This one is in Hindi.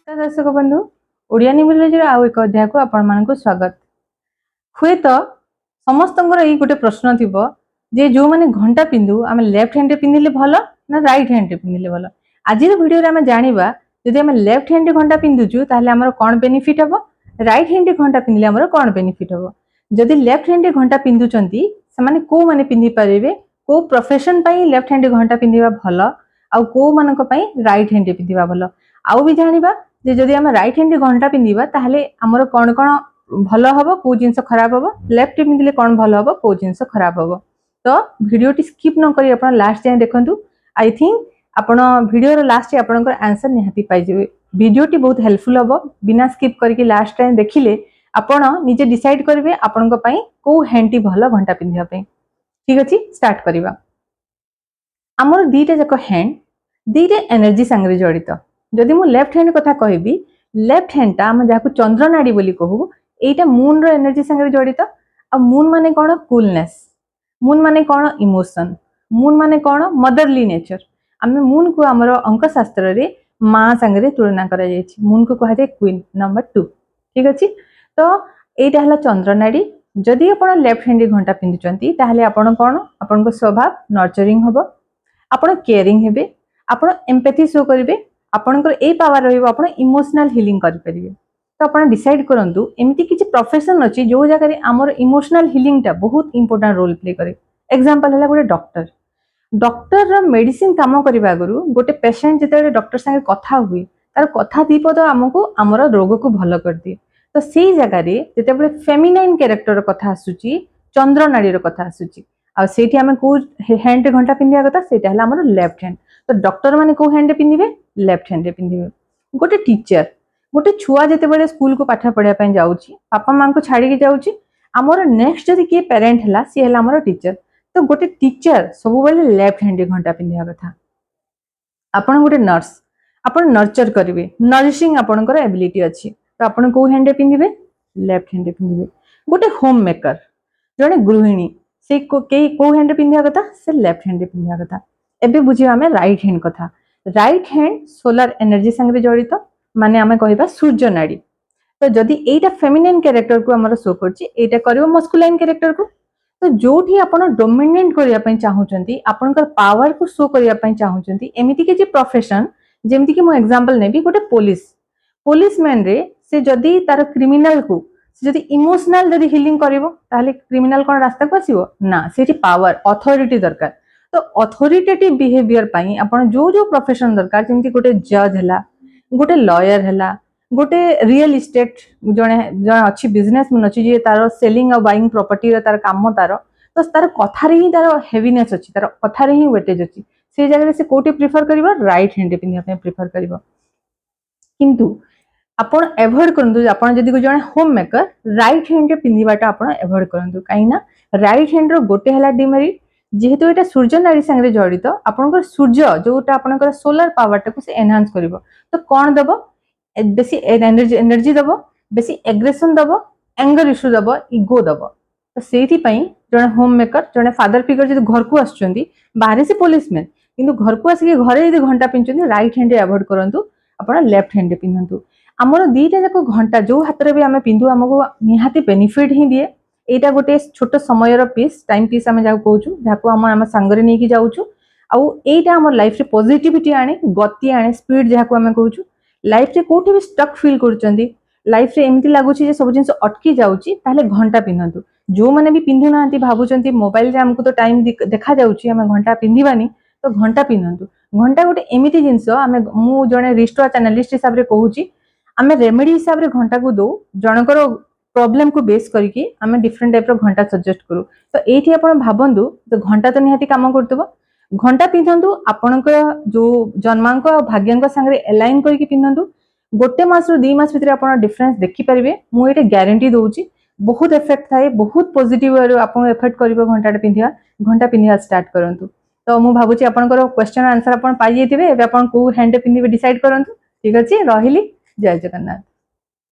नमस्कार दर्शक बंधु ओडिया न्यूमरोलॉजी आउ एक अध्याय को आपण मानक स्वागत। हुए तो समस्त ये गोटे प्रश्न थी जे जो मैंने घंटा पिंधु आम लेफ्ट हैंड पिंधिले भल ना राइट हैंड पिंधिले भल। आज वीडियो आम जाना जदि आम लेफ्ट हैंड घंटा पिंधुचु ताहले आमर कौन बेनिफिट हम, राइट हैंड घंटा पिंधिले आमर कौन बेनिफिट हम। जदि लेफ्ट हैंड घंटा पिंधुचंती से को माने पिंधि पारे, को प्रोफेशन पाई लेफ्ट हैंड घंटा पिंधिबा भल आउ को मानक पई राइट हैंड पिंधिबा भल। आउ भी जानिबा जे जदि आम राइट हैंड घंटा पिंधिबा ताहले आमर कौन कौन भल हम, को जिनस खराब हम, लेफ्ट पिंधिले कौन भल हम, को जिनस खराब हम। तो वीडियोटी स्किप न करी आपण लास्ट जाए देखंतु। आई थिंक आपण वीडियो रो लास्ट आपनकर आंसर निहाती पाइ जेबे। वीडियोटी बहुत हेल्पफुल हम, बिना स्किप करके लास्ट टाइम देखिले आपण निजे डिसाइड करिवे आपनक पई को हैंडटी भल घंटा पिंधिबा पई। ठीक अछि, स्टार्ट करिबा। हमर दीटा जक हैंड दीटा एनर्जी संगे जड़ित। जदि मु लेफ्ट हैंड कथा कहबी, लेफ्ट हैंड ता हम जाकु चंद्र नाड़ी बोली कहू, एटा मून रो एनर्जी संगे जड़ित। आ मून माने कोन? कूलनेस। मून माने कोन? इमोशन। मून माने कोन? Motherly nature. आमे मून को हमर अंक शास्त्र रे मां संगे तुलना करा जायछि। मून को कहा जाय क्वीन नंबर 2। ठीक अछि, तो एटा हला चंद्र नाड़ी। जदि आपण लेफ्ट हैंड घंटा पिंधुचंती ताहले आपण कोन? आपण को स्वभाव नर्चरिंग हबो, आपण केयरिंग हेबे, आपण एम्पैथी शो करिवे, आपणकर ए पावर रहिबो, आपण इमोशनल हीलिंग करि परिबे। तो आपण डिसाइड करंतु एमिति किछि प्रोफेशन अछि जो जगह रे हमर इमोशनल हीलिंग टा बहुत इंपोर्टेंट रोल प्ले करे। एग्जांपल हला गोटे डॉक्टर। डॉक्टर रो मेडिसिन काम करिबा गुरु गोटे पेशेंट जेते डॉक्टर संगे कथा हुई, तार कथा दीपद हमको हमर रोग को भलो कर दिए। तो सेही जगह रे जेते बळे फेमिनाइन कैरेक्टर कथा आसुची, चंद्र नाड़ी रो कथा आसुची, आ सेठी हमें को हैंड घंटा पिंधिया कथा सेटा हला हमर लेफ्ट हैंड। तो डॉक्टर माने को हैंड पिंधिबे? लेफ्ट हैंड पिंधिबे। गोटे टीचर, गोटे छुआ जेते बळे स्कूल को पाठ पढिया पय जाउची, पापा मां को छाडी के जाउची, हमर नेक्स्ट जदि के पेरेंट हला सी हला हमर टीचर। तो गोटे टीचर सब बळे लेफ्ट हैंड घंटा पिंधिया कथा। आपण गोटे नर्स, आपण नर्चर करिवे, नरिशिंग आपणकर एबिलिटी अछि, तो आपण को हैंड पिंधिबे? लेफ्ट हैंड पिंधिबे। गोटे होम मेकर, जणे गृहिणी, से को हैंड पिंधिया कथा? से लेफ्ट हैंड पिंधिया कथा। एबे बुझियो हमें राइट हैंड कथा। राइट हैंड सोलर एनर्जी संगे जड़ित, माने आमे कहिबा सूर्य नाड़ी। तो जदि एटा फेमिनिन कैरेक्टर को हमर शो करछि, एटा करियो मस्कुलाइन कैरेक्टर को। तो जोठी आपण डोमिनेट करिया पय चाहउचंती, आपनकर पावर को शो करिया पय चाहउचंती, एमिति के जे प्रोफेशन, जेमिति कि मु एग्जांपल नेबी गोटे पुलिसमैन रे से जदि तार क्रिमिनल को से जदि इमोशनल जदि हीलिंग करिवो ताहले क्रिमिनल कोन रास्ता को आसीबो ना, सेठी पावर अथॉरिटी दरकार। तो अथॉरिटेटिव बिहेवियर पाई आपण जो जो प्रोफेशन दरकार, जेमति गोटे जज हला, गोटे लॉयर हला, गोटे रियल एस्टेट जणे जणे अछि बिजनेसमैन अछि जे तार सेलिंग और बाइंग प्रॉपर्टी रे तार काम तार, तो तार कथा रे ही तार हेवीनेस अछि, तार कथा रे ही वेटेज अछि। से जगह रे से कोटी प्रेफर करिवो? राइट हैंड पिन्हिया पे प्रेफर करिवो। किंतु आपण एवॉइड करंतु, आपण जदि को जणे होम मेकर, राइट हैंड पिन्हिबाटा आपण एवॉइड करंतु। काईना राइट हैंड रो गोटे हला डिमेरिट, जेहेतु एटा सूर्य नाड़ी संगे जड़ित, आपनकर सूर्य जोटा आपनकर सोलर पावर टाको से एनहांस करिवो। तो कोन दबो? बेसी एनर्जी दबो, बेसी एग्रेशन दबो, एंगर इश्यू दबो, ईगो दबो। तो सेठी पई जणे होम मेकर, जणे फादर फिगर जदि घर को आछुचंदी, बाहरे से पुलिसमैन, किंतु घर को आसी घरे जदि घंटा पिंचंदी, राइट हैंड एवॉइड करंतु, आपण लेफ्ट हैंड पिनंतु। हमर दीटा जाको घंटा जो हाथ रे भी आमे पिंधु हमको निहाती बेनिफिट ही दिए। एटा गोटे छोट समय रो पीस, टाइम पीस आमे जाको कहूछु, जाको हम संगरे नै कि जाउछु। आउ एटा हमर लाइफ रे पॉजिटिविटी आने, गति आने, स्पीड जाको आमे कहूछु। लाइफ रे कोठी भी स्टक फील करचंदी, लाइफ रे एमति लागुची जे सब जिंस अटकी जाउची, ताले घंटा पिनंतु। जो माने भी पिंधु नांती भाबुचंती मोबाइल रे हमको तो टाइम देखा जाउची, हम घंटा पिंधिबानी, तो घंटा पिनंतु। घंटा गोटे एमिति जिंस आमे मु जणे रिस्टोर एनालिस्ट हिसाब रे कहूची, आमे रेमेडी हिसाब रे घंटा को दो, जनकर प्रॉब्लम को बेस करके आमे डिफरेंट टाइप रो घंटा सजेस्ट करू। तो एठी आपण भाबंतु, तो घंटा तो निहाती काम करतबो। घंटा पिंधंतु, आपणक जो जन्मांक और भाग्यांक संगे अलाइन करके पिंधंतु। गोटे मास रो 2 मास भितर आपण डिफरेंस देखि परिबे, मु एटा गारंटी दोउची। बहुत इफेक्ट थाए, बहुत पॉजिटिव आपण इफेक्ट करिवो घंटाटा पिंधिया। घंटा पिंधिया स्टार्ट करंतु। तो मु भाबुची आपणकर क्वेश्चन आंसर आपण पाइ जेतिबे। एबे आपण को हैंड पिंधिबे डिसाइड करंतु। ठीक अछि, रहिली। जय जगन्नाथ।